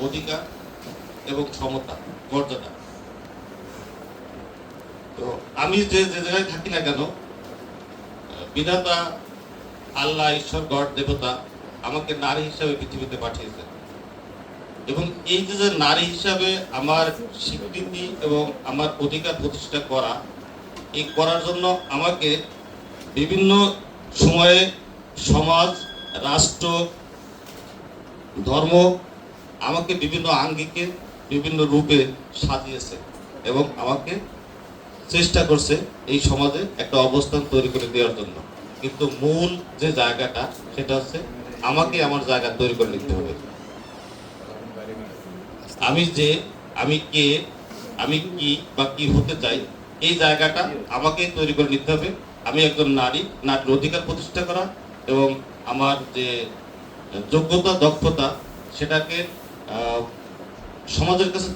অধিকার এবং সমতা, মর্যাদা। তো আমি যে যে জায়গায় থাকি না কেন, বিধাতা, আল্লাহ, ঈশ্বর, গড, দেবতা আমাকে নারী হিসাবে পৃথিবীতে পাঠিয়েছেন। এবং এই যে নারী হিসাবে আমার স্বীকৃতি এবং আমার অধিকার প্রতিষ্ঠা করা, এই করার জন্য আমাকে বিভিন্ন সময়ে সমাজ, রাষ্ট্র, ধর্ম আমাকে বিভিন্ন আঙ্গিকে, বিভিন্ন রূপে সাজিয়েছে এবং আমাকে চেষ্টা করছে এই সমাজে একটা অবস্থান তৈরি করে দেওয়ার জন্য। কিন্তু মূল যে জায়গাটা, সেটা হচ্ছে আমাকে আমার জায়গা তৈরি করে নিতে হবে। আমি যে, আমি কে, আমি কি বা কি হতে চাই, এই জায়গাটা আমাকে তৈরি করে নিতে হবে। আমি একজন নারী, নারীর অধিকার প্রতিষ্ঠা করা এবং আমার যে যোগ্যতা, দক্ষতা, সেটাকে সমাজের কাছে